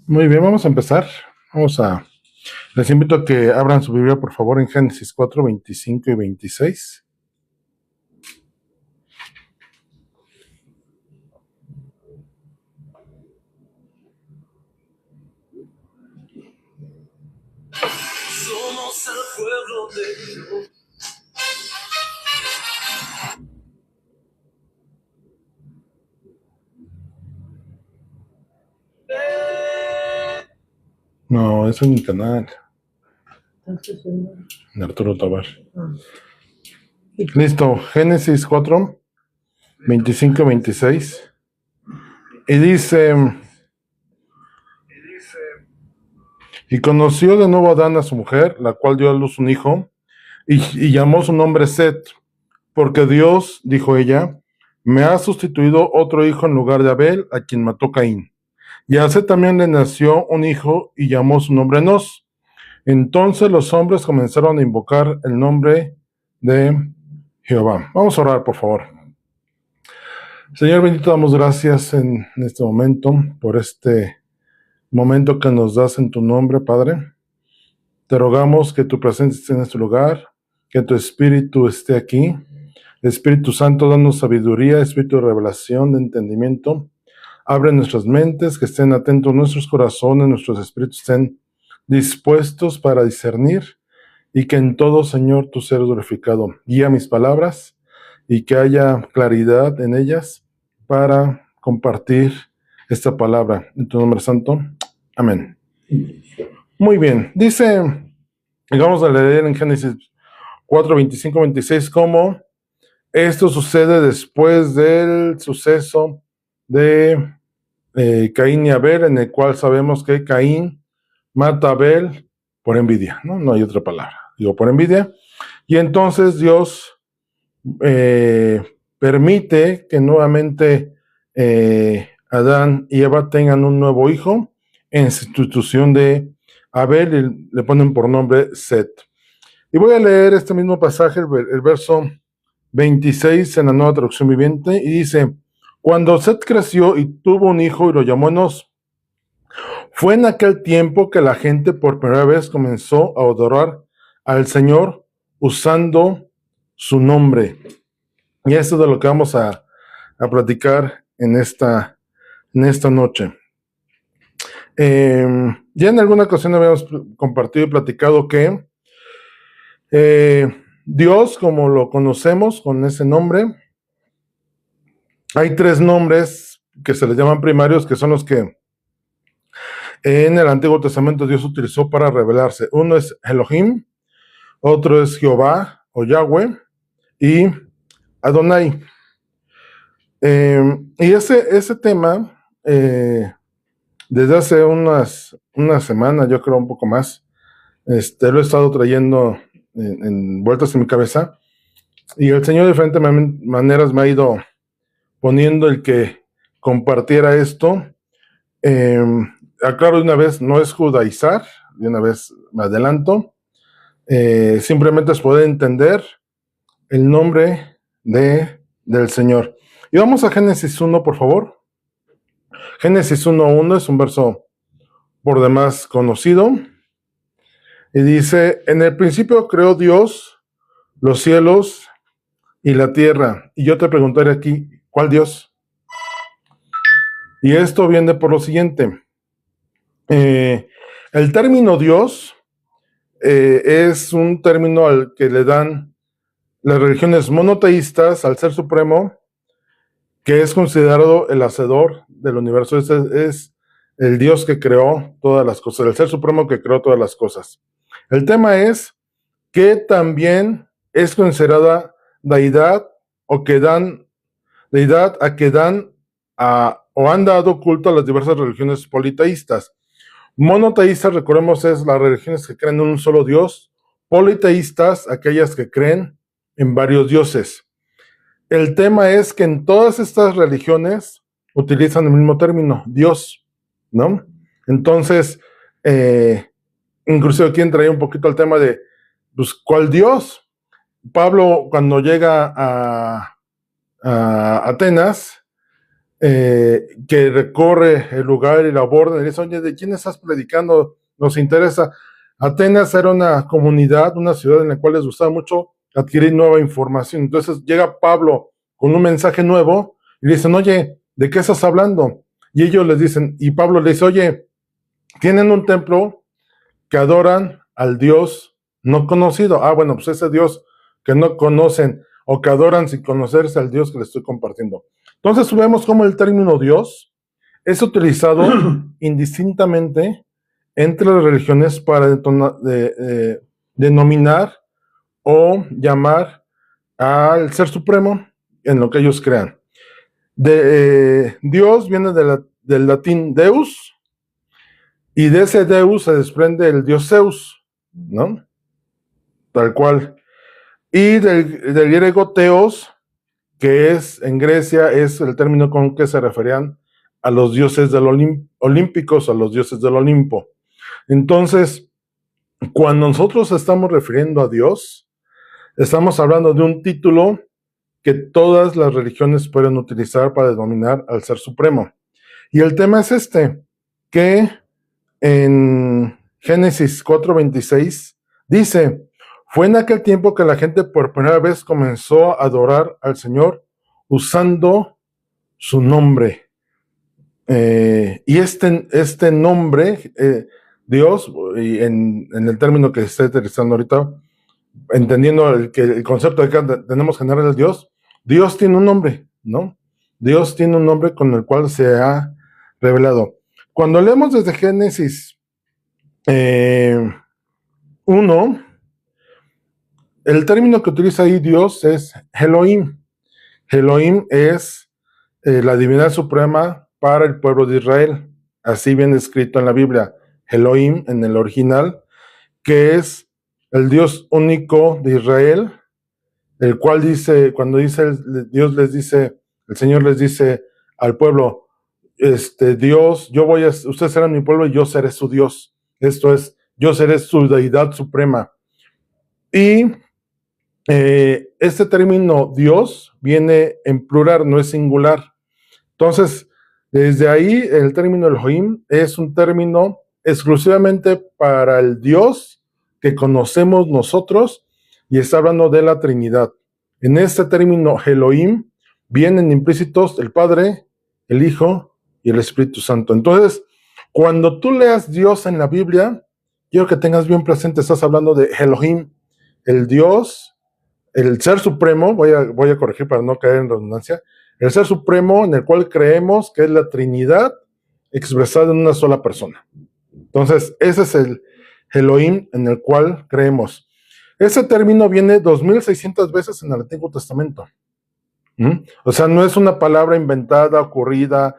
Muy bien, vamos a empezar. Les invito a que abran su Biblia, por favor, en Génesis 4, 25 y 26. Somos el pueblo de Dios. No, ese es mi canal, de Arturo Tobar. Listo, Génesis 4, 25 y 26. Y dice: Y conoció de nuevo Adán a su mujer, la cual dio a luz un hijo, y llamó su nombre Set, porque Dios, dijo ella, me ha sustituido otro hijo en lugar de Abel, a quien mató Caín. Y a Set también le nació un hijo, y llamó su nombre Enos. Entonces los hombres comenzaron a invocar el nombre de Jehová. Vamos a orar, por favor. Señor bendito, damos gracias en este momento por este momento que nos das en tu nombre, Padre. Te rogamos que tu presencia esté en este lugar, que tu Espíritu esté aquí. Espíritu Santo, danos sabiduría, Espíritu de revelación, de entendimiento. Abre nuestras mentes, que estén atentos nuestros corazones, nuestros espíritus estén dispuestos para discernir, y que en todo, Señor, tú seas glorificado. Guía mis palabras y que haya claridad en ellas para compartir esta palabra. En tu nombre santo. Amén. Muy bien. Dice, vamos a leer en Génesis 4, 25, 26, cómo esto sucede después del suceso de Caín y Abel, en el cual sabemos que Caín mata a Abel por envidia, ¿no? No hay otra palabra, digo por envidia. Y entonces Dios permite que nuevamente Adán y Eva tengan un nuevo hijo en sustitución de Abel, y le ponen por nombre Set. Y voy a leer este mismo pasaje, el verso 26 en la Nueva Traducción Viviente, y dice: Cuando Set creció y tuvo un hijo y lo llamó Enos, fue en aquel tiempo que la gente por primera vez comenzó a adorar al Señor usando su nombre. Y esto es de lo que vamos a platicar en esta noche. Ya en alguna ocasión habíamos compartido y platicado que Dios, como lo conocemos con ese nombre, hay tres nombres que se les llaman primarios, que son los que en el Antiguo Testamento Dios utilizó para revelarse. Uno es Elohim, otro es Jehová o Yahweh, y Adonai. Y ese tema, desde hace una semana, yo creo un poco más, lo he estado trayendo en vueltas en mi cabeza, y el Señor de diferentes maneras me ha ido poniendo el que compartiera esto. Aclaro de una vez, no es judaizar, de una vez me adelanto, simplemente es poder entender el nombre del Señor. Y vamos a Génesis 1, por favor. Génesis 1:1 es un verso por demás conocido, y dice: En el principio creó Dios los cielos y la tierra. Y yo te preguntaré aquí, ¿cuál Dios? Y esto viene por lo siguiente. El término Dios es un término al que le dan las religiones monoteístas al Ser Supremo, que es considerado el hacedor del universo. Es el Dios que creó todas las cosas, el Ser Supremo que creó todas las cosas. El tema es que también es considerada deidad, o que dan deidad a que dan o han dado culto a las diversas religiones politeístas. Monoteístas, recordemos, es las religiones que creen en un solo Dios. Politeístas, aquellas que creen en varios dioses. El tema es que en todas estas religiones utilizan el mismo término, Dios, ¿no? Entonces, inclusive aquí entraría un poquito al tema de, pues, ¿cuál Dios? Pablo, cuando llega a Atenas, que recorre el lugar y lo aborda y dice, oye, ¿de quién estás predicando? Nos interesa. Atenas era una comunidad, una ciudad en la cual les gustaba mucho adquirir nueva información. Entonces llega Pablo con un mensaje nuevo y le dicen, oye, ¿de qué estás hablando? Y ellos les dicen, y Pablo les dice, oye, tienen un templo que adoran al Dios no conocido. Ah, bueno, pues ese Dios que no conocen o que adoran sin conocerse al Dios que les estoy compartiendo. Entonces vemos cómo el término Dios es utilizado indistintamente entre las religiones para denominar o llamar al ser supremo en lo que ellos crean. Dios viene del latín Deus, y de ese Deus se desprende el dios Zeus, ¿no? Tal cual. Y del griego Theos, que es en Grecia, es el término con que se referían a los dioses olímpicos, a los dioses del Olimpo. Entonces, cuando nosotros estamos refiriendo a Dios, estamos hablando de un título que todas las religiones pueden utilizar para denominar al Ser Supremo. Y el tema es este, que en Génesis 4:26 dice, fue en aquel tiempo que la gente por primera vez comenzó a adorar al Señor usando su nombre. Y este nombre, Dios, y en el término que estoy utilizando ahorita, entendiendo el concepto de que tenemos general de Dios, Dios tiene un nombre, ¿no? Dios tiene un nombre con el cual se ha revelado. Cuando leemos desde Génesis 1, el término que utiliza ahí Dios es Elohim. Elohim es la divinidad suprema para el pueblo de Israel. Así viene escrito en la Biblia. Elohim en el original, que es el Dios único de Israel, el cual dice, cuando dice Dios les dice, el Señor les dice al pueblo, Dios, ustedes serán mi pueblo y yo seré su Dios. Esto es, yo seré su deidad suprema. Y este término Dios viene en plural, no es singular. Entonces, desde ahí el término Elohim es un término exclusivamente para el Dios que conocemos nosotros y está hablando de la Trinidad. En este término Elohim vienen implícitos el Padre, el Hijo y el Espíritu Santo. Entonces, cuando tú leas Dios en la Biblia, quiero que tengas bien presente, estás hablando de Elohim, el Dios, el Ser Supremo, voy a corregir para no caer en redundancia, el Ser Supremo en el cual creemos que es la Trinidad expresada en una sola persona. Entonces, ese es el Elohim en el cual creemos. Ese término viene 2600 veces en el Antiguo Testamento. O sea, no es una palabra inventada, ocurrida,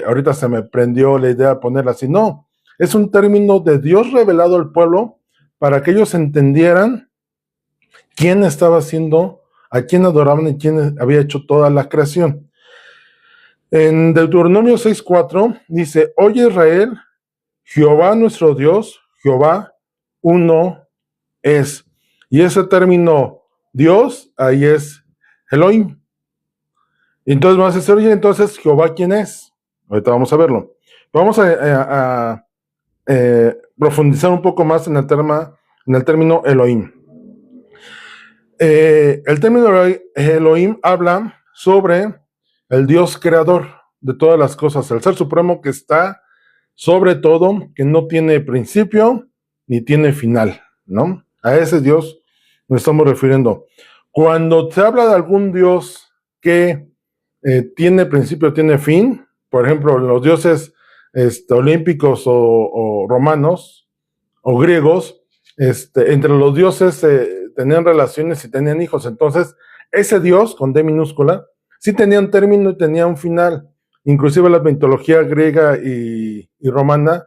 ahorita se me prendió la idea de ponerla así, no. Es un término de Dios revelado al pueblo para que ellos entendieran quién estaba haciendo, a quién adoraban y quién había hecho toda la creación. En Deuteronomio 6:4 dice, oye Israel, Jehová nuestro Dios, Jehová uno es. Y ese término Dios, ahí es Elohim. Y entonces vamos a decir, oye, entonces Jehová, ¿quién es? Ahorita vamos a verlo. Vamos a profundizar un poco más en el término Elohim. El término Elohim habla sobre el Dios creador de todas las cosas, el Ser Supremo que está sobre todo, que no tiene principio ni tiene final, ¿no? A ese Dios nos estamos refiriendo. Cuando se habla de algún Dios que tiene principio, tiene fin, por ejemplo, los dioses olímpicos o romanos o griegos, entre los dioses tenían relaciones y tenían hijos. Entonces, ese Dios, con D minúscula, sí tenía un término y tenía un final. Inclusive la mitología griega y romana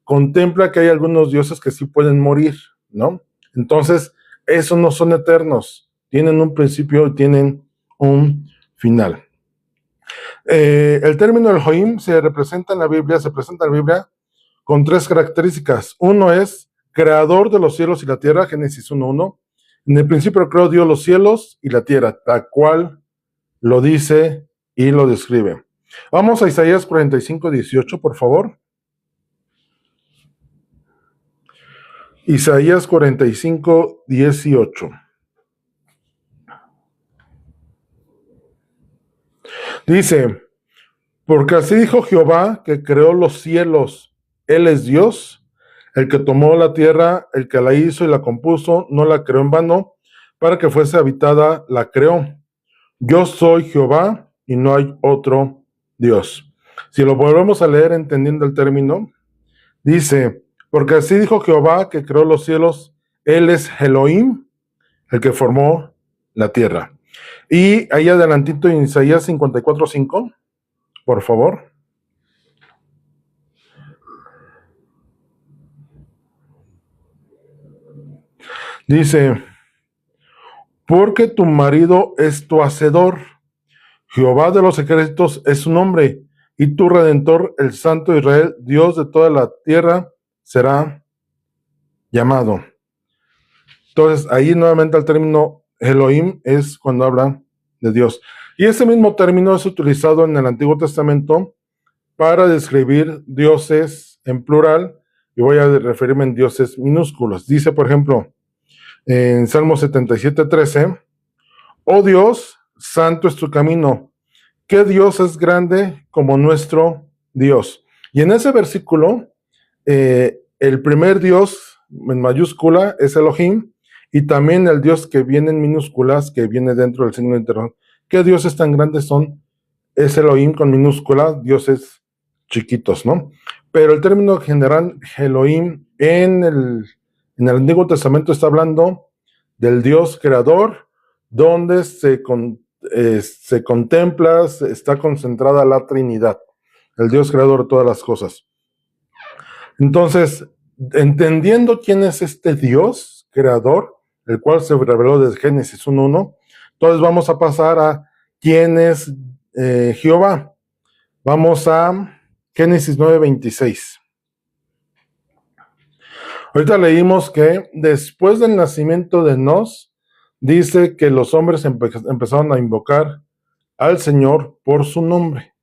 contempla que hay algunos dioses que sí pueden morir, ¿no? Entonces, esos no son eternos, tienen un principio y tienen un final. El término Elohim se presenta en la Biblia con tres características. Uno es creador de los cielos y la tierra, Génesis 1:1. En el principio creó Dios los cielos y la tierra, tal cual lo dice y lo describe. Vamos a Isaías 45:18, por favor. Isaías 45:18. Dice, porque así dijo Jehová, que creó los cielos, Él es Dios, el que tomó la tierra, el que la hizo y la compuso, no la creó en vano, para que fuese habitada, la creó. Yo soy Jehová y no hay otro Dios. Si lo volvemos a leer entendiendo el término, dice, porque así dijo Jehová, que creó los cielos, Él es Elohim, el que formó la tierra. Y ahí adelantito en Isaías 54:5, por favor. Dice, porque tu marido es tu hacedor, Jehová de los ejércitos es su nombre, y tu redentor, el Santo Israel, Dios de toda la tierra, será llamado. Entonces, ahí nuevamente el término Elohim es cuando habla de Dios. Y ese mismo término es utilizado en el Antiguo Testamento para describir dioses en plural, y voy a referirme en dioses minúsculos. Dice, por ejemplo, en Salmo 77:13, oh Dios, santo es tu camino, ¿qué Dios es grande como nuestro Dios? Y en ese versículo, el primer Dios en mayúscula es Elohim, y también el Dios que viene en minúsculas, que viene dentro del signo de interrogación. ¿Qué dioses tan grandes son? Es Elohim con minúscula, dioses chiquitos, ¿no? Pero el término general Elohim en el Antiguo Testamento está hablando del Dios creador, donde se contempla, está concentrada la Trinidad, el Dios creador de todas las cosas. Entonces, entendiendo quién es este Dios creador, el cual se reveló desde Génesis 1:1, entonces vamos a pasar a quién es Jehová. Vamos a Génesis 9:26. Ahorita leímos que después del nacimiento de Nos, dice que los hombres empezaron a invocar al Señor por su nombre.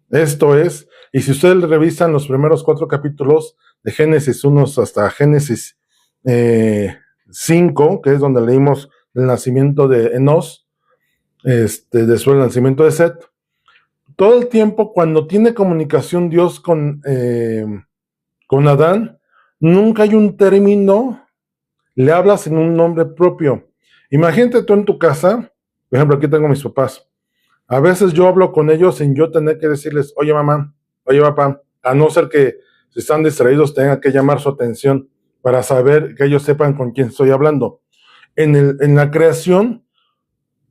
Esto es, y si ustedes revisan los primeros 4 capítulos de Génesis 1 hasta Génesis 5, que es donde leímos el nacimiento de Enos, después del nacimiento de Set, todo el tiempo cuando tiene comunicación Dios con Adán, nunca hay un término, le hablas en un nombre propio. Imagínate tú en tu casa, por ejemplo, aquí tengo a mis papás. A veces yo hablo con ellos sin yo tener que decirles, oye mamá, oye papá, a no ser que si están distraídos tenga que llamar su atención para saber que ellos sepan con quién estoy hablando. En la creación,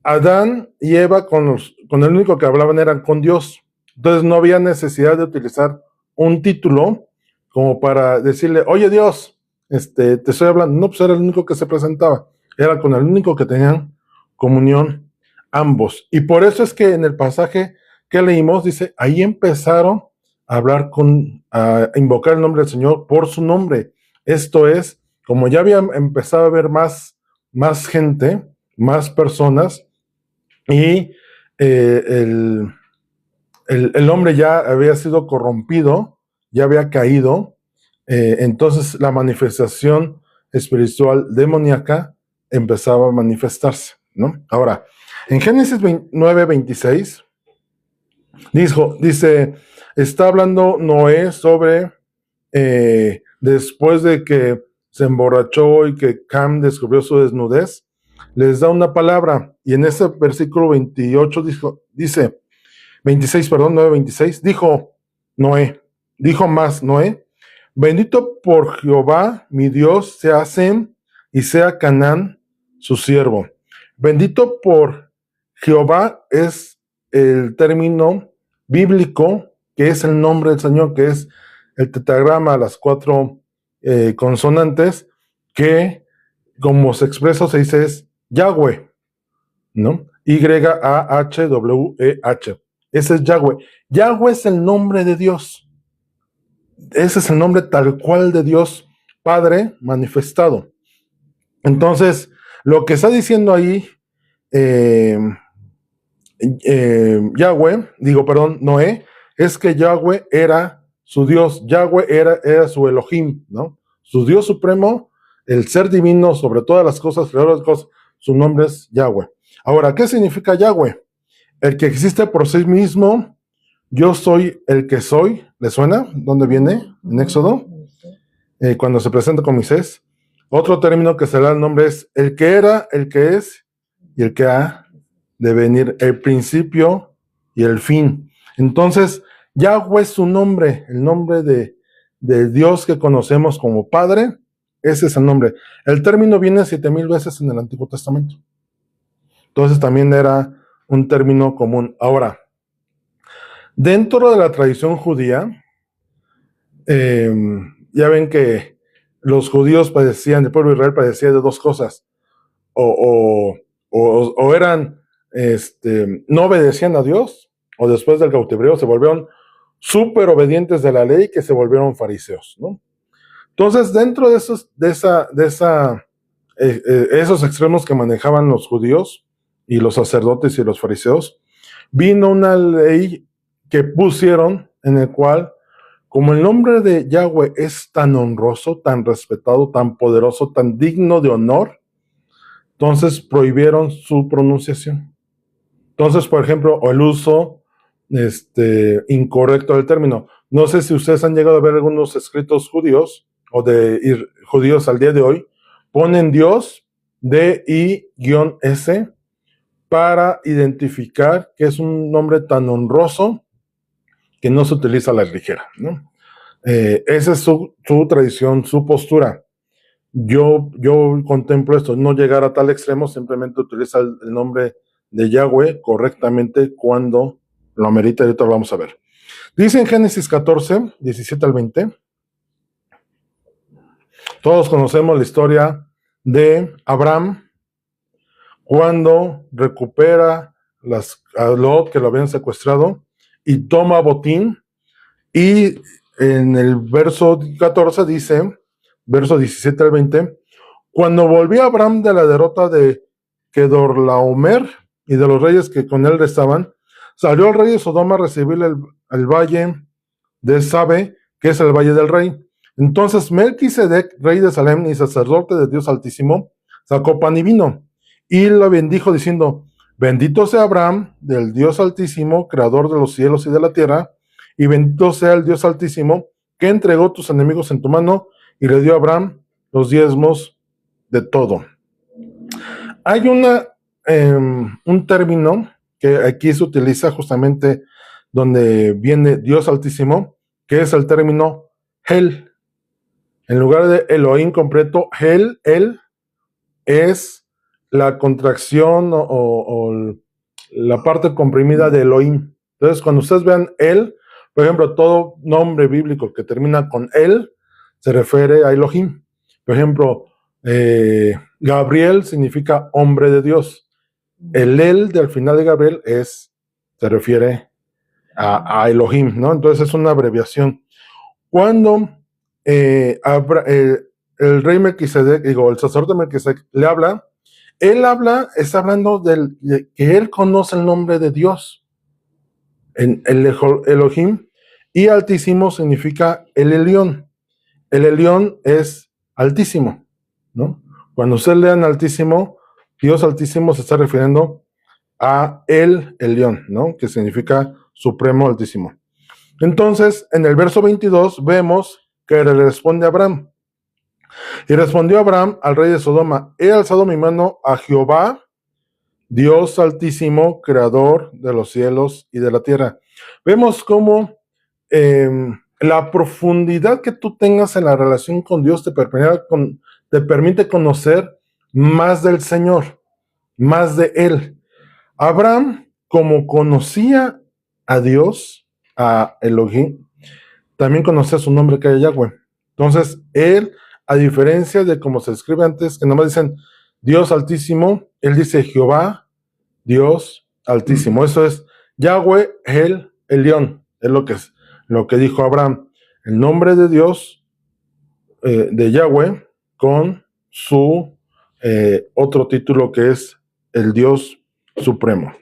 Adán y Eva con el único que hablaban eran con Dios. Entonces no había necesidad de utilizar un título como para decirle, oye Dios, te estoy hablando. No, pues era el único que se presentaba. Era con el único que tenían comunión ambos. Y por eso es que en el pasaje que leímos dice, ahí empezaron a hablar a invocar el nombre del Señor por su nombre. Esto es, como ya había empezado a haber más gente, más personas, y el hombre ya había sido corrompido, ya había caído, entonces la manifestación espiritual demoníaca empezaba a manifestarse, ¿no? Ahora, en Génesis 9:26, dice, está hablando Noé sobre, después de que se emborrachó y que Cam descubrió su desnudez, les da una palabra, y en ese versículo 28 dice, 9:26, dijo más Noé, bendito por Jehová mi Dios sea Sem y sea Canaán su siervo. Bendito por Jehová es el término bíblico, que es el nombre del Señor, que es el tetragrama, las 4 consonantes, que como se expresa, se dice es Yahweh, ¿no? Y-A-H-W-E-H. Ese es Yahweh. Yahweh es el nombre de Dios. Ese es el nombre tal cual de Dios Padre manifestado. Entonces, lo que está diciendo ahí Noé, es que Yahweh era su Dios, Yahweh era su Elohim, ¿no? Su Dios supremo, el ser divino sobre todas las cosas, creador de las cosas, su nombre es Yahweh. Ahora, ¿qué significa Yahweh? El que existe por sí mismo, yo soy el que soy. ¿Le suena? ¿Dónde viene? En Éxodo, cuando se presenta con Moisés. Otro término que se da el nombre es el que era, el que es y el que ha de venir, el principio y el fin. Entonces, Yahweh es su nombre, el nombre de Dios que conocemos como Padre, ese es el nombre. El término viene 7,000 veces en el Antiguo Testamento. Entonces también era un término común. Ahora, dentro de la tradición judía, ya ven que los judíos padecían, el pueblo de Israel padecía de dos cosas. O eran, no obedecían a Dios, o después del cautiverio se volvieron súper obedientes de la ley, que se volvieron fariseos, ¿no? Entonces, dentro de esos extremos que manejaban los judíos y los sacerdotes y los fariseos, vino una ley que pusieron en el cual, como el nombre de Yahweh es tan honroso, tan respetado, tan poderoso, tan digno de honor, entonces prohibieron su pronunciación. Entonces, por ejemplo, el uso incorrecto del término. No sé si ustedes han llegado a ver algunos escritos judíos o de judíos al día de hoy, ponen Dios, D-I-S, para identificar que es un nombre tan honroso que no se utiliza a la ligera, ¿no? Esa es su tradición, su postura. Yo contemplo esto, no llegar a tal extremo, simplemente utiliza el nombre de Yahweh correctamente cuando lo amerita, y ahorita lo vamos a ver. Dice en Génesis 14, 17 al 20, todos conocemos la historia de Abraham cuando recupera a Lot, que lo habían secuestrado, y toma botín, y en el verso 14 dice, verso 17 al 20, cuando volvió Abraham de la derrota de Kedorlaomer y de los reyes que con él estaban, salió el rey de Sodoma a recibir el valle de Sabe, que es el valle del rey. Entonces Melquisedec, rey de Salem y sacerdote de Dios Altísimo, sacó pan y vino, y lo bendijo diciendo, bendito sea Abraham del Dios Altísimo, creador de los cielos y de la tierra, y bendito sea el Dios Altísimo, que entregó tus enemigos en tu mano, y le dio a Abraham los diezmos de todo. Hay un término que aquí se utiliza justamente donde viene Dios Altísimo, que es el término Hel. En lugar de Elohim completo, Hel, él, es la contracción o la parte comprimida de Elohim. Entonces, cuando ustedes vean él, por ejemplo, todo nombre bíblico que termina con él se refiere a Elohim. Por ejemplo, Gabriel significa hombre de Dios. El él del final de Gabriel se refiere a Elohim, ¿no? Entonces es una abreviación. Cuando el rey Melquisedec, el sacerdote Melquisedec le habla, está hablando de que él conoce el nombre de Dios, el Elohim, y Altísimo significa el Elión. El Elión es Altísimo, ¿no? Cuando ustedes lean Altísimo, Dios Altísimo se está refiriendo a el Elión, ¿no? Que significa Supremo Altísimo. Entonces, en el verso 22 vemos que le responde a Abraham. Y respondió Abraham al rey de Sodoma, he alzado mi mano a Jehová, Dios Altísimo, creador de los cielos y de la tierra. Vemos cómo la profundidad que tú tengas en la relación con Dios te permite conocer más del Señor, más de Él. Abraham, como conocía a Dios, a Elohim, también conocía su nombre, que era Yahweh. Entonces, él, a diferencia de como se escribe antes, que nomás dicen Dios Altísimo, él dice Jehová, Dios Altísimo. Eso es Yahweh, el Elión. Es lo que dijo Abraham. El nombre de Dios, de Yahweh, con su otro título que es el Dios Supremo.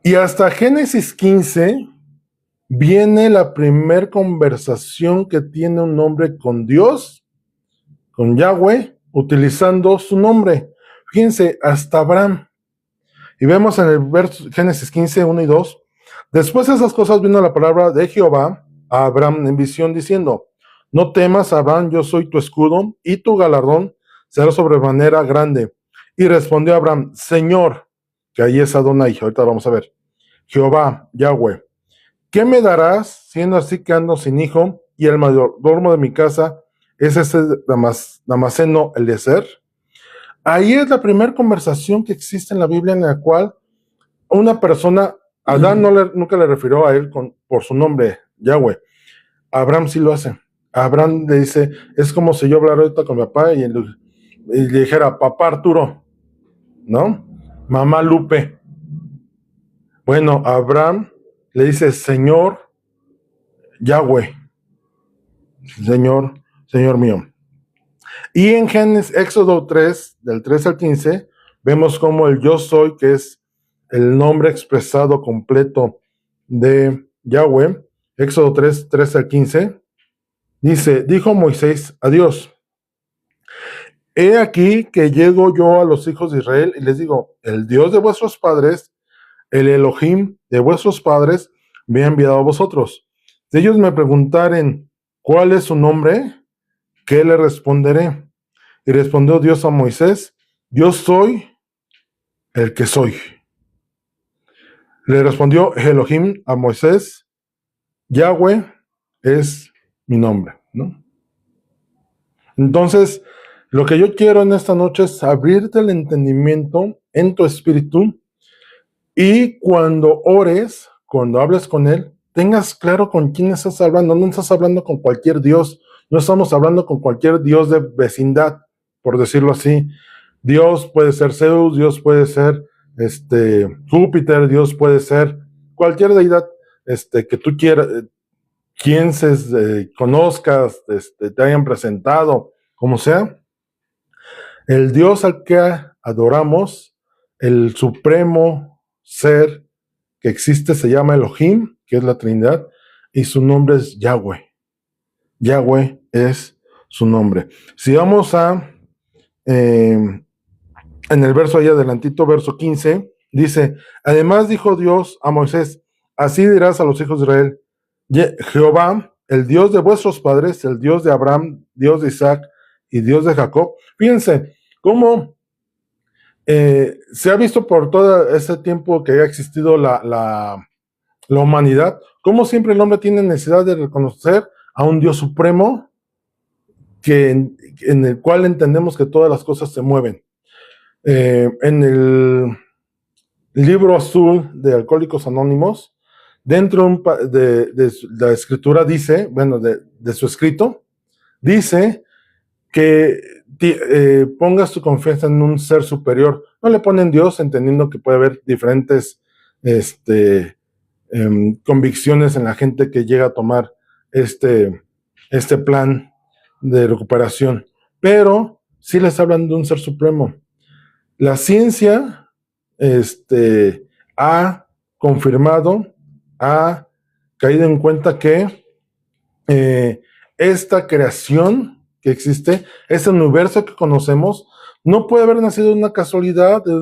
Y hasta Génesis 15 viene la primer conversación que tiene un hombre con Dios, con Yahweh, utilizando su nombre. Fíjense, hasta Abraham. Y vemos en el verso Génesis 15, 1 y 2. Después de esas cosas vino la palabra de Jehová a Abraham en visión diciendo: no temas, Abraham, yo soy tu escudo y tu galardón será sobremanera grande. Y respondió Abraham: Señor, que ahí es Adonai, ahorita lo vamos a ver, Jehová, Yahweh, ¿qué me darás siendo así que ando sin hijo y el mayordomo de mi casa es ese Damaseno Eliezer? Ahí es la primera conversación que existe en la Biblia en la cual una persona, Adán nunca le refirió a él por su nombre, Yahweh. Abraham sí lo hace. Abraham le dice, es como si yo hablara ahorita con mi papá y le dijera, papá Arturo, ¿no? Mamá Lupe. Bueno, Abraham le dice, Señor Yahweh, Señor mío. Y en Éxodo 3, del 3 al 15, vemos como el yo soy, que es el nombre expresado completo de Yahweh, Éxodo 3, 3 al 15, dice, dijo Moisés a Dios, he aquí que llego yo a los hijos de Israel y les digo, el Dios de vuestros padres, el Elohim de vuestros padres, me ha enviado a vosotros. Si ellos me preguntaren, ¿cuál es su nombre? ¿Qué le responderé? Y respondió Dios a Moisés, yo soy el que soy. Le respondió Elohim a Moisés, Yahweh es mi nombre, ¿no? Entonces, lo que yo quiero en esta noche es abrirte el entendimiento en tu espíritu y cuando ores, cuando hables con él, tengas claro con quién estás hablando. No estás hablando con cualquier Dios, no estamos hablando con cualquier Dios de vecindad, por decirlo así. Dios puede ser Zeus, Dios puede ser Júpiter, Dios puede ser cualquier deidad que tú quieras, pienses, conozcas, te hayan presentado, como sea. El Dios al que adoramos, el supremo ser que existe, se llama Elohim, que es la Trinidad, y su nombre es Yahweh. Yahweh es su nombre. Si vamos a en el verso ahí adelantito, verso 15, dice, además dijo Dios a Moisés, así dirás a los hijos de Israel, Jehová, el Dios de vuestros padres, el Dios de Abraham, Dios de Isaac y Dios de Jacob. Fíjense cómo se ha visto por todo ese tiempo que ha existido la humanidad, cómo siempre el hombre tiene necesidad de reconocer a un Dios supremo en el cual entendemos que todas las cosas se mueven. En el libro azul de Alcohólicos Anónimos, dentro de la escritura dice, bueno, de su escrito, dice que pongas tu confianza en un ser superior. No le ponen Dios, entendiendo que puede haber diferentes convicciones en la gente que llega a tomar este plan de recuperación. Pero sí les hablan de un ser supremo. La ciencia ha confirmado, ha caído en cuenta que esta creación que existe, ese universo que conocemos, no puede haber nacido de una casualidad, de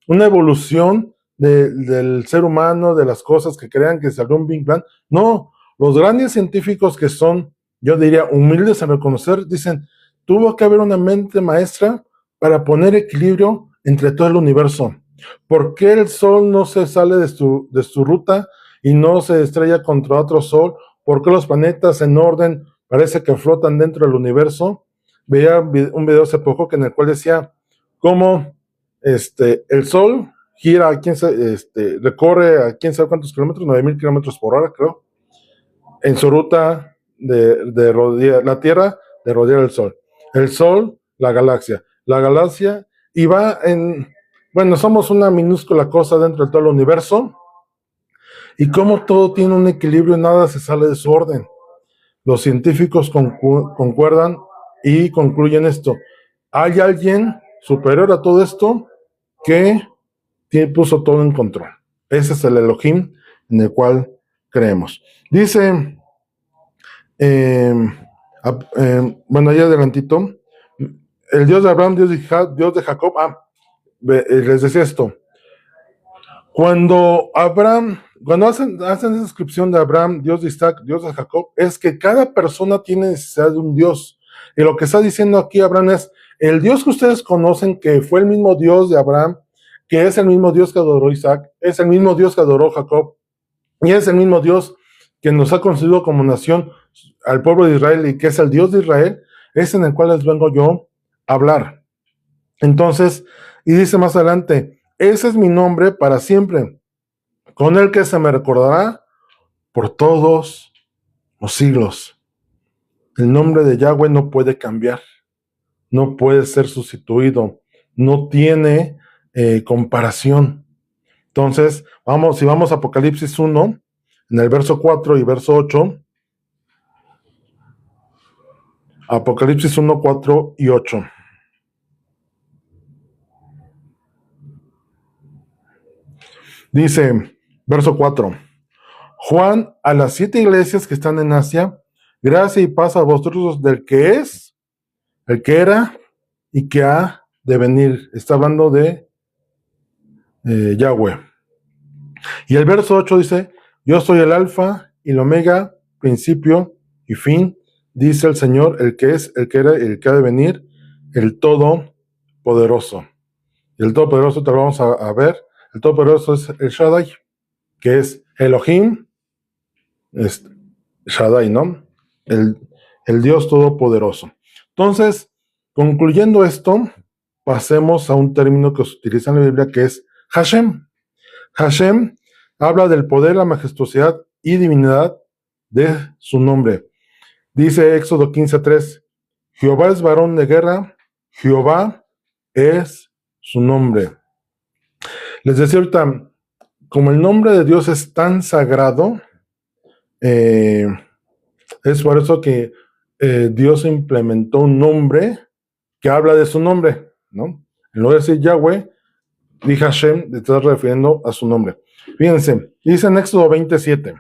una evolución del ser humano, de las cosas que crean que salió un Big Bang. No, los grandes científicos que son, yo diría, humildes en reconocer, dicen, tuvo que haber una mente maestra para poner equilibrio entre todo el universo. ¿Por qué el Sol no se sale de su ruta y no se estrella contra otro Sol? ¿Por qué los planetas en orden parece que flotan dentro del universo? Veía un video hace poco en el cual decía cómo el Sol gira recorre a quién sabe cuántos kilómetros, 9,000 kilómetros por hora, creo, en su ruta de rodear la Tierra, de rodear el Sol. El Sol, la galaxia, y va bueno, somos una minúscula cosa dentro de todo el universo, y como todo tiene un equilibrio, nada se sale de su orden. Los científicos concuerdan y concluyen esto. Hay alguien superior a todo esto que puso todo en control. Ese es el Elohim en el cual creemos. Dice, bueno, ahí adelantito, el Dios de Abraham, Dios de Jacob, les decía esto, cuando hacen esa descripción de Abraham, Dios de Isaac, Dios de Jacob, es que cada persona tiene necesidad de un Dios. Y lo que está diciendo aquí Abraham es, el Dios que ustedes conocen, que fue el mismo Dios de Abraham, que es el mismo Dios que adoró Isaac, es el mismo Dios que adoró Jacob, y es el mismo Dios que nos ha concedido como nación al pueblo de Israel, y que es el Dios de Israel, es en el cual les vengo yo a hablar. Entonces, y dice más adelante, ese es mi nombre para siempre, con el que se me recordará por todos los siglos. El nombre de Yahweh no puede cambiar, no puede ser sustituido, no tiene comparación. Entonces, si vamos a Apocalipsis 1, en el verso 4 y verso 8, Apocalipsis 1, 4 y 8. Dice, verso 4, Juan, a las 7 iglesias que están en Asia, gracia y paz a vosotros del que es, el que era y que ha de venir. Está hablando de Yahweh. Y el verso 8 dice, yo soy el alfa y el omega, principio y fin, dice el Señor, el que es, el que era y el que ha de venir, el Todopoderoso. El Todopoderoso te lo vamos a ver. El Todopoderoso es el Shaddai, que es Elohim, es Shaddai, ¿no? El Dios Todopoderoso. Entonces, concluyendo esto, pasemos a un término que se utiliza en la Biblia, que es Hashem. Hashem habla del poder, la majestuosidad y divinidad de su nombre. Dice Éxodo 15:3, Jehová es varón de guerra, Jehová es su nombre. Les decía ahorita, como el nombre de Dios es tan sagrado, es por eso que Dios implementó un nombre que habla de su nombre, ¿no? En lugar de decir Yahweh, di Hashem, te estás refiriendo a su nombre. Fíjense, dice en Éxodo 27,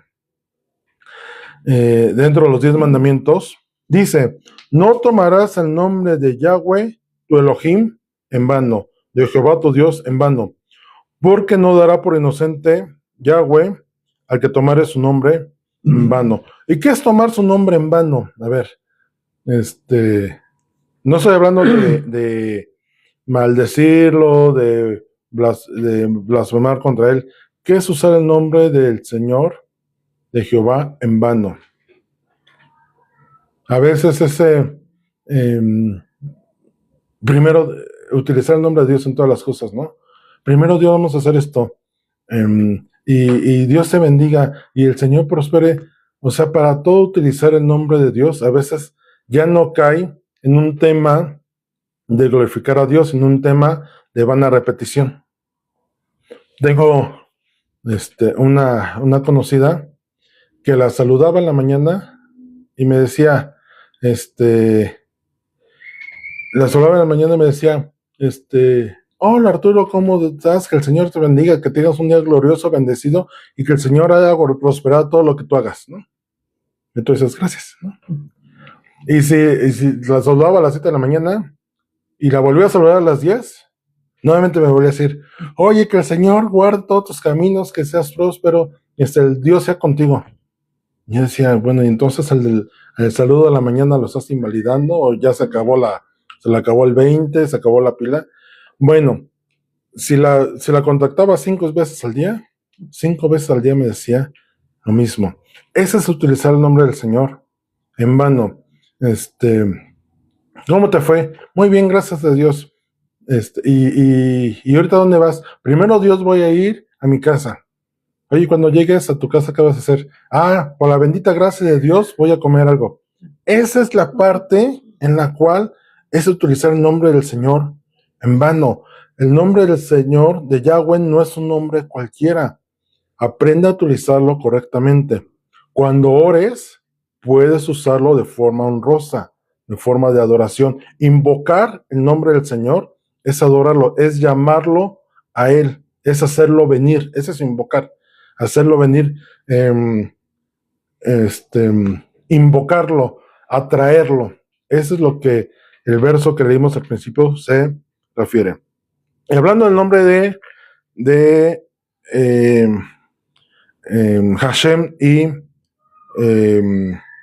dentro de los 10 mandamientos, dice, no tomarás el nombre de Yahweh, tu Elohim, en vano, de Jehová tu Dios en vano, porque no dará por inocente Yahweh al que tomare su nombre en vano. ¿Y qué es tomar su nombre en vano? A ver, no estoy hablando de maldecirlo, de blasfemar contra él. ¿Qué es usar el nombre del Señor, de Jehová, en vano? A veces primero, utilizar el nombre de Dios en todas las cosas, ¿no? Primero Dios, vamos a hacer esto, y Dios te bendiga, y el Señor prospere. O sea, para todo utilizar el nombre de Dios, a veces ya no cae en un tema de glorificar a Dios, en un tema de vana repetición. Tengo una conocida que la saludaba en la mañana y me decía, la saludaba en la mañana y me decía, hola Arturo, ¿cómo estás? Que el Señor te bendiga, que tengas un día glorioso, bendecido, y que el Señor haga prosperar todo lo que tú hagas, ¿no? Entonces, gracias, ¿no? Y si la saludaba a las 7 de la mañana y la volví a saludar a las 10, nuevamente me volví a decir, oye, que el Señor guarde todos tus caminos, que seas próspero, el Dios sea contigo. Y yo decía, bueno, y entonces el saludo de la mañana lo estás invalidando, o ya se le acabó el 20, se acabó la pila. Bueno, si la contactaba 5 veces al día, 5 veces al día me decía lo mismo. Ese es utilizar el nombre del Señor en vano. ¿Cómo te fue? Muy bien, gracias a Dios. ¿Y ahorita dónde vas? Primero Dios, voy a ir a mi casa. Oye, cuando llegues a tu casa, ¿qué vas a hacer? Por la bendita gracia de Dios, voy a comer algo. Esa es la parte en la cual es utilizar el nombre del Señor en vano. El nombre del Señor, de Yahweh, no es un nombre cualquiera. Aprende a utilizarlo correctamente. Cuando ores, puedes usarlo de forma honrosa, de forma de adoración. Invocar el nombre del Señor es adorarlo, es llamarlo a Él, es hacerlo venir, ese es invocar, hacerlo venir, este, invocarlo, atraerlo. Eso es lo que el verso que leímos al principio se refiere. Y hablando del nombre de Hashem y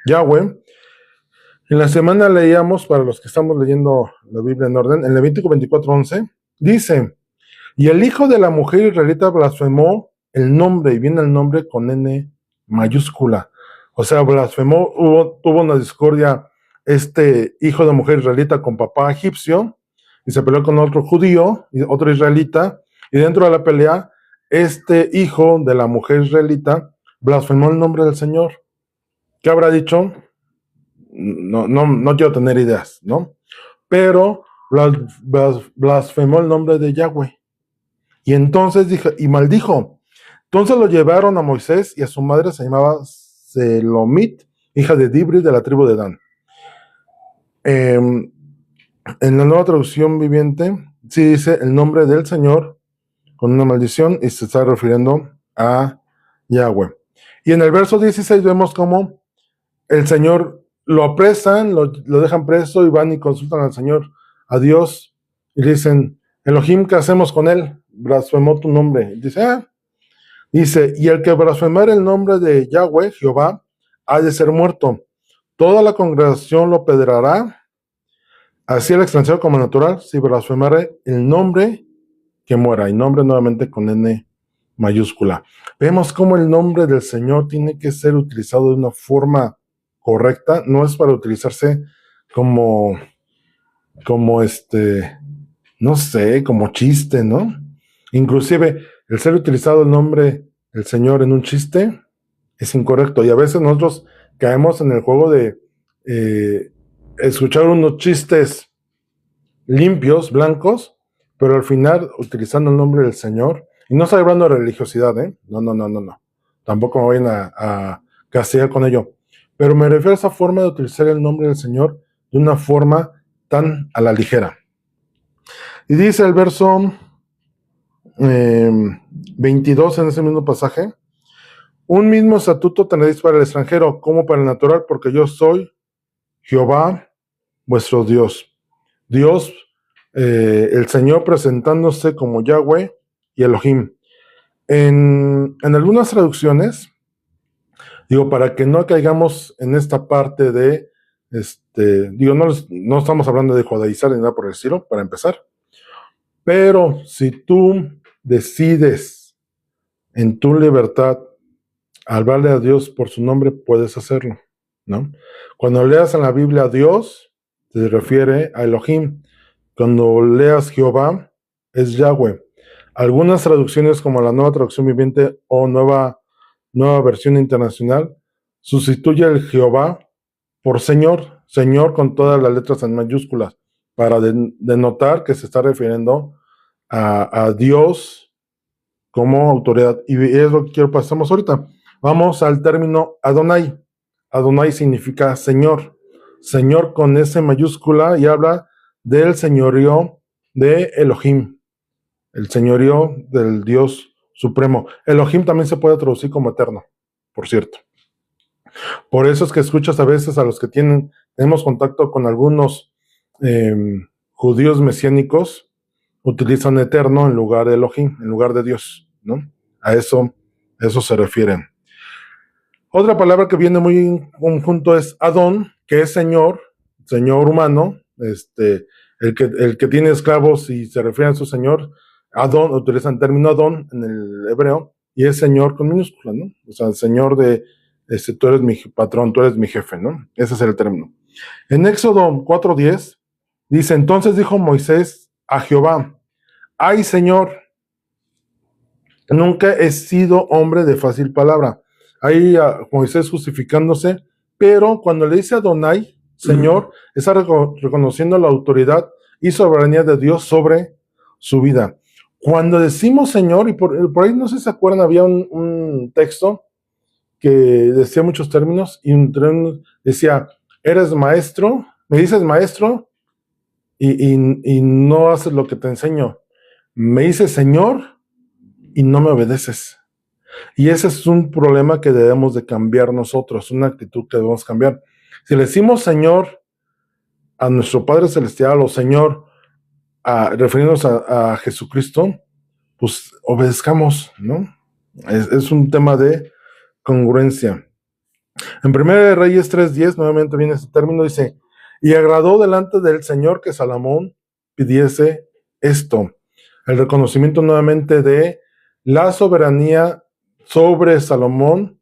Yahweh, en la semana leíamos, para los que estamos leyendo la Biblia en orden, en Levítico 24:11, dice, y el hijo de la mujer israelita blasfemó el nombre, y viene el nombre con N mayúscula. O sea, blasfemó, tuvo una discordia este hijo de mujer israelita con papá egipcio, y se peleó con otro judío, otro israelita, y dentro de la pelea, este hijo de la mujer israelita blasfemó el nombre del Señor. ¿Qué habrá dicho? No quiero tener ideas, ¿no? Pero blasfemó el nombre de Yahweh. Y entonces dijo, y maldijo. Entonces lo llevaron a Moisés y a su madre se llamaba Selomit, hija de Dibri de la tribu de Dan. En la nueva traducción viviente, sí dice el nombre del Señor con una maldición y se está refiriendo a Yahweh. Y en el verso 16 vemos cómo el Señor lo apresan, lo dejan preso y van y consultan al Señor, a Dios, y le dicen, Elohim, ¿qué hacemos con él? Blasfemó tu nombre. Y dice, y el que blasfemar el nombre de Yahweh, Jehová, ha de ser muerto. Toda la congregación lo pedrará, así el extranjero como el natural, si blasfemare el nombre, que muera. Y nombre nuevamente con N mayúscula. Vemos cómo el nombre del Señor tiene que ser utilizado de una forma correcta, no es para utilizarse como no sé, como chiste, ¿no? Inclusive, el ser utilizado el nombre del Señor en un chiste es incorrecto, y a veces nosotros caemos en el juego de escuchar unos chistes limpios, blancos, pero al final utilizando el nombre del Señor, y no estoy hablando de religiosidad, ¿eh? No. Tampoco me vayan a castigar con ello. Pero me refiero a esa forma de utilizar el nombre del Señor de una forma tan a la ligera. Y dice el verso 22 en ese mismo pasaje, un mismo estatuto tenéis para el extranjero como para el natural, porque yo soy Jehová, vuestro Dios. Dios, el Señor presentándose como Yahweh y Elohim. En algunas traducciones, digo, para que no caigamos en esta parte de, no estamos hablando de judaizar ni nada por el estilo, para empezar, pero si tú decides en tu libertad hablarle a Dios por su nombre, puedes hacerlo, ¿no? Cuando leas en la Biblia a Dios, se refiere a Elohim. Cuando leas Jehová, es Yahweh. Algunas traducciones, como la Nueva Traducción Viviente o Nueva Versión Internacional, sustituye el Jehová por Señor, Señor con todas las letras en mayúsculas, para denotar que se está refiriendo a Dios como autoridad. Y es lo que pasamos ahorita. Vamos al término Adonai. Adonai significa Señor. Señor con S mayúscula, y habla del señorío de Elohim, el señorío del Dios supremo. Elohim también se puede traducir como eterno, por cierto. Por eso es que escuchas a veces a los que tenemos contacto con algunos judíos mesiánicos, utilizan eterno en lugar de Elohim, en lugar de Dios, ¿no? A eso se refieren. Otra palabra que viene muy en conjunto es Adón, que es señor humano, el que tiene esclavos y se refiere a su señor. Adón, utilizan el término Adón en el hebreo, y es señor con minúscula, ¿no? O sea, el señor de, tú eres mi patrón, tú eres mi jefe, ¿no? Ese es el término. En Éxodo 4:10 dice, entonces dijo Moisés a Jehová, ay Señor, nunca he sido hombre de fácil palabra. Ahí Moisés justificándose, pero cuando le dice a Adonai, Señor, está reconociendo la autoridad y soberanía de Dios sobre su vida. Cuando decimos Señor, y por ahí no sé si se acuerdan, había un texto que decía muchos términos, y decía, eres maestro, me dices maestro, y no haces lo que te enseño. Me dices Señor, y no me obedeces. Y ese es un problema que debemos de cambiar nosotros, una actitud que debemos cambiar. Si le decimos Señor a nuestro Padre Celestial o Señor, refiriéndonos a Jesucristo, pues obedezcamos, ¿no? Es un tema de congruencia. En 1 Reyes 3:10, nuevamente viene este término, dice, y agradó delante del Señor que Salomón pidiese esto. El reconocimiento nuevamente de la soberanía sobre Salomón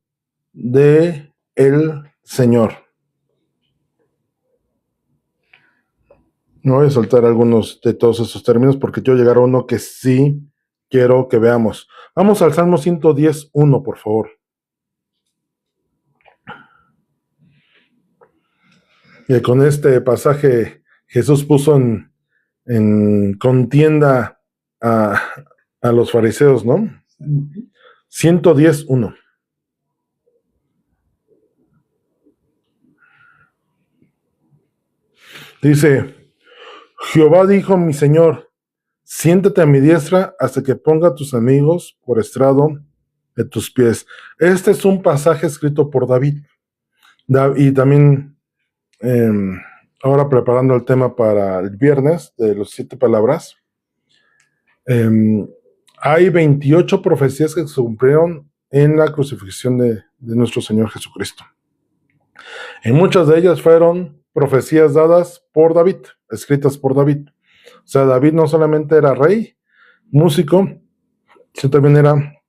de el Señor. No voy a soltar algunos de todos esos términos porque quiero llegar a uno que sí quiero que veamos. Vamos al Salmo 110:1, por favor. Y con este pasaje Jesús puso en contienda a los fariseos, ¿no? 110:1. Dice, Jehová dijo mi Señor, siéntate a mi diestra hasta que ponga a tus amigos por estrado de tus pies. Este es un pasaje escrito por David. Y también, ahora preparando el tema para el viernes de los 7 palabras, hay 28 profecías que se cumplieron en la crucifixión de nuestro Señor Jesucristo. Y muchas de ellas fueron profecías dadas por David, escritas por David. O sea, David no solamente era rey, músico, sino también era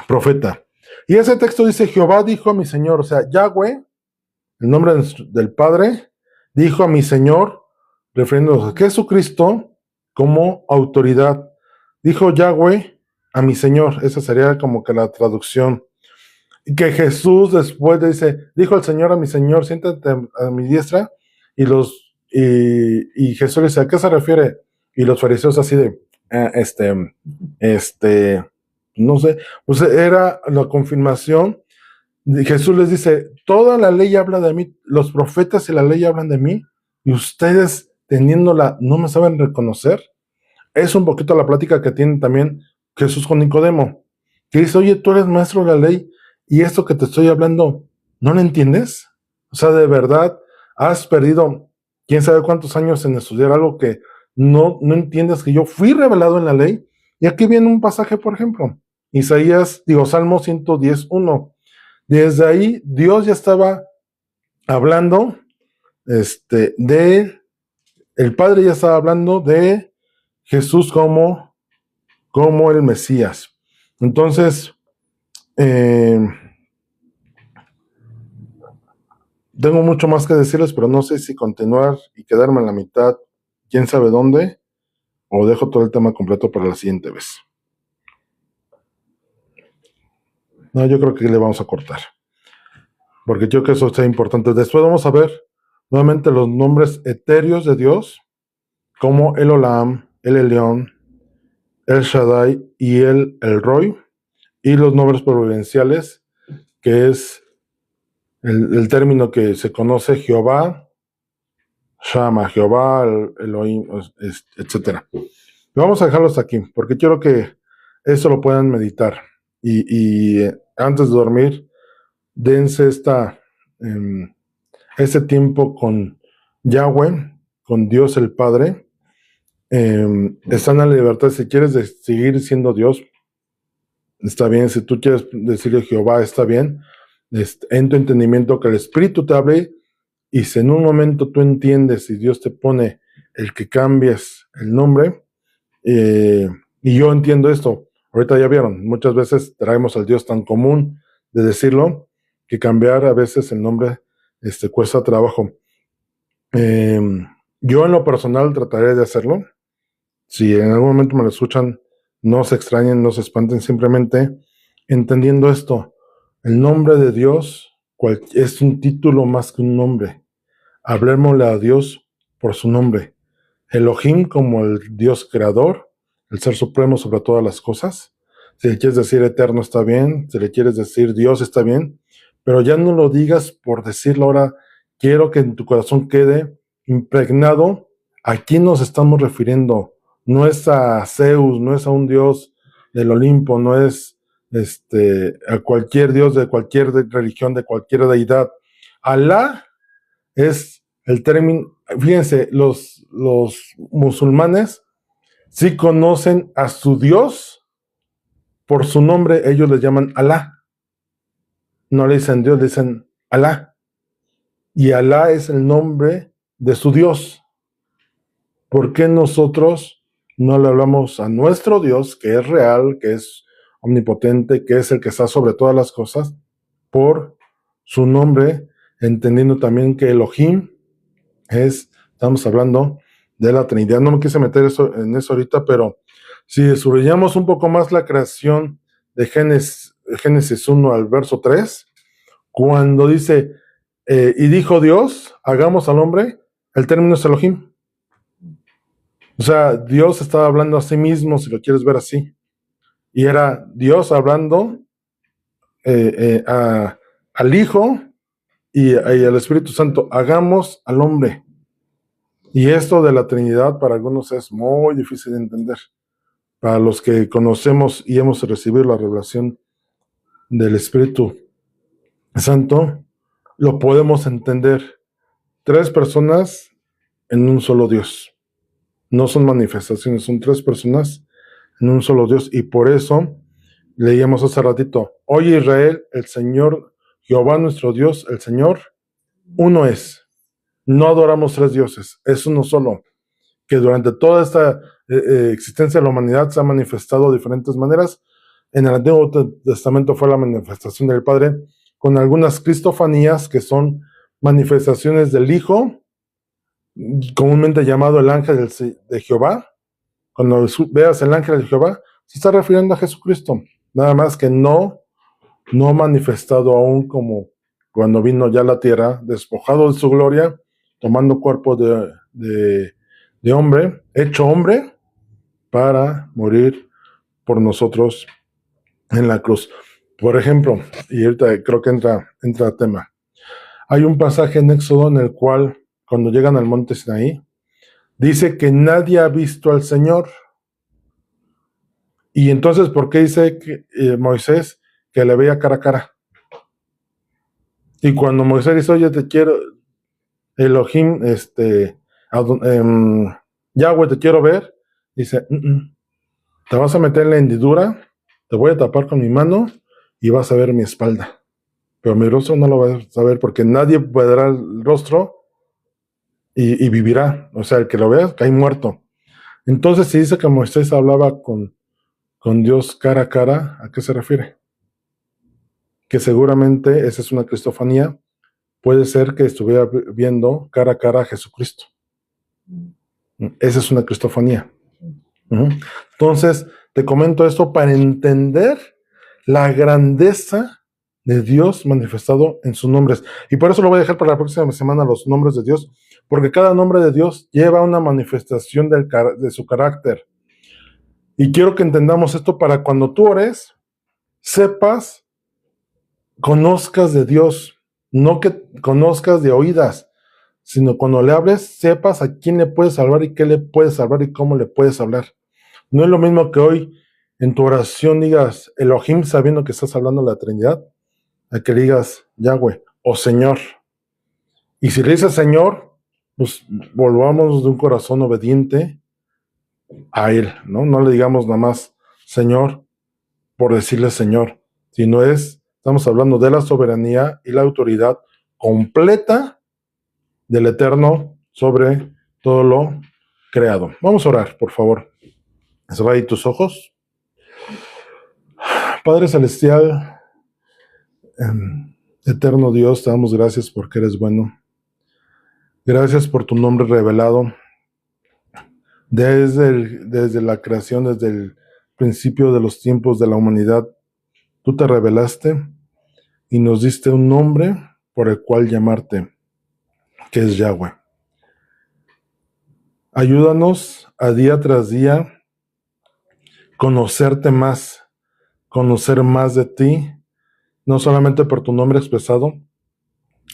profeta. Y ese texto dice, Jehová dijo a mi Señor, o sea, Yahweh, el nombre del Padre, dijo a mi Señor, refiriéndose a Jesucristo como autoridad. Dijo Yahweh a mi Señor, esa sería como que la traducción. Y que Jesús después dice, dijo el Señor a mi Señor, siéntate a mi diestra, y Jesús le dice, ¿a qué se refiere? Y los fariseos así de, no sé, pues era la confirmación. Jesús les dice, toda la ley habla de mí, los profetas y la ley hablan de mí, y ustedes teniéndola no me saben reconocer. Es un poquito la plática que tiene también Jesús con Nicodemo, que dice, oye, tú eres maestro de la ley, y esto que te estoy hablando, ¿no lo entiendes? O sea, de verdad, has perdido quién sabe cuántos años en estudiar algo que no entiendes, que yo fui revelado en la ley. Y aquí viene un pasaje, por ejemplo, Salmo 110:1. Desde ahí Dios ya estaba hablando, el Padre ya estaba hablando de Jesús como el Mesías. Entonces, tengo mucho más que decirles, pero no sé si continuar y quedarme en la mitad, quién sabe dónde, o dejo todo el tema completo para la siguiente vez. No, yo creo que le vamos a cortar, porque yo creo que eso está importante. Después vamos a ver nuevamente los nombres etéreos de Dios, como el Olam, el Elyon, el Shaddai y el Roy, y los nombres providenciales, que es el término que se conoce, Jehová, Shama, Jehová, Elohim, etc. Vamos a dejarlo hasta aquí, porque quiero que eso lo puedan meditar. Y antes de dormir, dense este tiempo con Yahweh, con Dios el Padre. Están en la libertad. Si quieres seguir siendo Dios, está bien. Si tú quieres decirle Jehová, está bien. En tu entendimiento, que el Espíritu te hable, y si en un momento tú entiendes y Dios te pone el que cambies el nombre, y yo entiendo esto, ahorita ya vieron, muchas veces traemos al Dios tan común de decirlo, que cambiar a veces el nombre cuesta trabajo. Yo en lo personal trataré de hacerlo. Si en algún momento me lo escuchan, no se extrañen, no se espanten, simplemente entendiendo esto. El nombre de Dios es un título más que un nombre. Hablémosle a Dios por su nombre. Elohim como el Dios creador, el ser supremo sobre todas las cosas. Si le quieres decir eterno está bien, si le quieres decir Dios está bien, pero ya no lo digas por decirlo. Ahora quiero que en tu corazón quede impregnado a quién nos estamos refiriendo. No es a Zeus, no es a un Dios del Olimpo, no es a cualquier dios de cualquier religión, de cualquier deidad. Alá es el término, fíjense, los musulmanes sí conocen a su Dios por su nombre, ellos le llaman Alá. No le dicen Dios, le dicen Alá. Y Alá es el nombre de su Dios. ¿Por qué nosotros no le hablamos a nuestro Dios, que es real, que es omnipotente, que es el que está sobre todas las cosas, por su nombre, entendiendo también que Elohim estamos hablando de la Trinidad? No me quise meter en eso ahorita, pero si subrayamos un poco más la creación de Génesis 1 al verso 3, cuando dice, y dijo Dios, hagamos al hombre, el término es Elohim. O sea, Dios estaba hablando a sí mismo, si lo quieres ver así. Y era Dios hablando al Hijo y al Espíritu Santo, hagamos al hombre. Y esto de la Trinidad para algunos es muy difícil de entender. Para los que conocemos y hemos recibido la revelación del Espíritu Santo, lo podemos entender. 3 personas en un solo Dios. No son manifestaciones, son 3 personas en un solo Dios. Y por eso leíamos hace ratito, oye Israel, el Señor, Jehová nuestro Dios, el Señor, uno es. No adoramos 3 dioses, es uno solo, que durante toda esta existencia de la humanidad se ha manifestado de diferentes maneras. En el Antiguo Testamento fue la manifestación del Padre, con algunas cristofanías que son manifestaciones del Hijo, comúnmente llamado el ángel de Jehová. Cuando veas el ángel de Jehová, se está refiriendo a Jesucristo, nada más que no manifestado aún como cuando vino ya a la tierra, despojado de su gloria, tomando cuerpo de hombre, hecho hombre, para morir por nosotros en la cruz. Por ejemplo, y ahorita creo que entra a tema, hay un pasaje en Éxodo en el cual, cuando llegan al monte Sinaí, dice que nadie ha visto al Señor. Y entonces, ¿por qué dice que, Moisés que le veía cara a cara? Y cuando Moisés dice, oye, te quiero, Elohim, Yahweh, te quiero ver, dice, te vas a meter en la hendidura, te voy a tapar con mi mano y vas a ver mi espalda. Pero mi rostro no lo vas a ver porque nadie verá el rostro y vivirá. O sea, el que lo vea cae muerto. Entonces, si dice que Moisés hablaba con Dios cara a cara, ¿a qué se refiere? Que seguramente esa es una cristofanía. Puede ser que estuviera viendo cara a cara a Jesucristo. Esa es una cristofanía. Entonces, te comento esto para entender la grandeza de Dios manifestado en sus nombres. Y por eso lo voy a dejar para la próxima semana, los nombres de Dios, porque cada nombre de Dios lleva una manifestación de su carácter. Y quiero que entendamos esto para cuando tú ores, sepas, conozcas de Dios, no que conozcas de oídas, sino cuando le hables, sepas a quién le puedes salvar y qué le puedes salvar y cómo le puedes hablar. No es lo mismo que hoy en tu oración digas Elohim sabiendo que estás hablando de la Trinidad, a que digas Yahweh o Señor. Y si le dices Señor, pues volvamos de un corazón obediente a Él, ¿no? No le digamos nada más Señor por decirle Señor, sino estamos hablando de la soberanía y la autoridad completa del Eterno sobre todo lo creado. Vamos a orar, por favor. Cierra ahí tus ojos. Padre Celestial, eterno Dios, te damos gracias porque eres bueno. Gracias por tu nombre revelado desde la creación, desde el principio de los tiempos de la humanidad. Tú te revelaste y nos diste un nombre por el cual llamarte, que es Yahweh. Ayúdanos a día tras día conocerte más, conocer más de ti, no solamente por tu nombre expresado,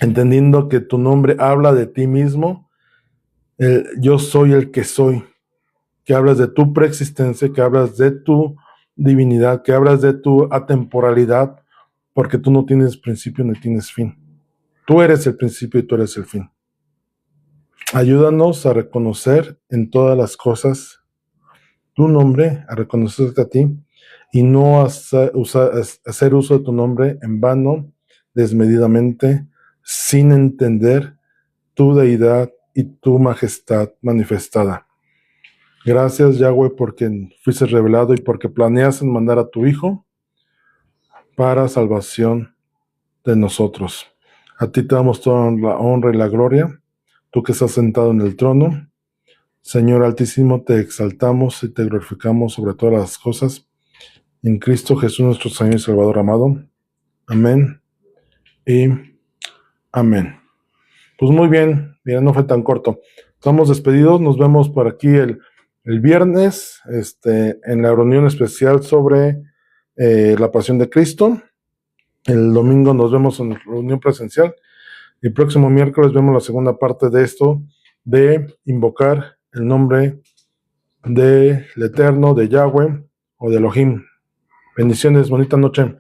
entendiendo que tu nombre habla de ti mismo, yo soy el que soy, que hablas de tu preexistencia, que hablas de tu divinidad, que hablas de tu atemporalidad, porque tú no tienes principio ni tienes fin. Tú eres el principio y tú eres el fin. Ayúdanos a reconocer en todas las cosas tu nombre, a reconocerte a ti y no hacer uso de tu nombre en vano, desmedidamente, sin entender tu deidad y tu majestad manifestada. Gracias, Yahweh, porque fuiste revelado y porque planeas en mandar a tu Hijo para salvación de nosotros. A ti te damos toda la honra y la gloria, tú que estás sentado en el trono. Señor Altísimo, te exaltamos y te glorificamos sobre todas las cosas. En Cristo Jesús, nuestro Señor y Salvador amado. Amén y amén. Pues muy bien, mira, no fue tan corto. Estamos despedidos, nos vemos por aquí el viernes, en la reunión especial sobre la pasión de Cristo. El domingo nos vemos en la reunión presencial. El próximo miércoles vemos la segunda parte de esto, de invocar el nombre del Eterno, de Yahweh o de Elohim. Bendiciones, bonita noche.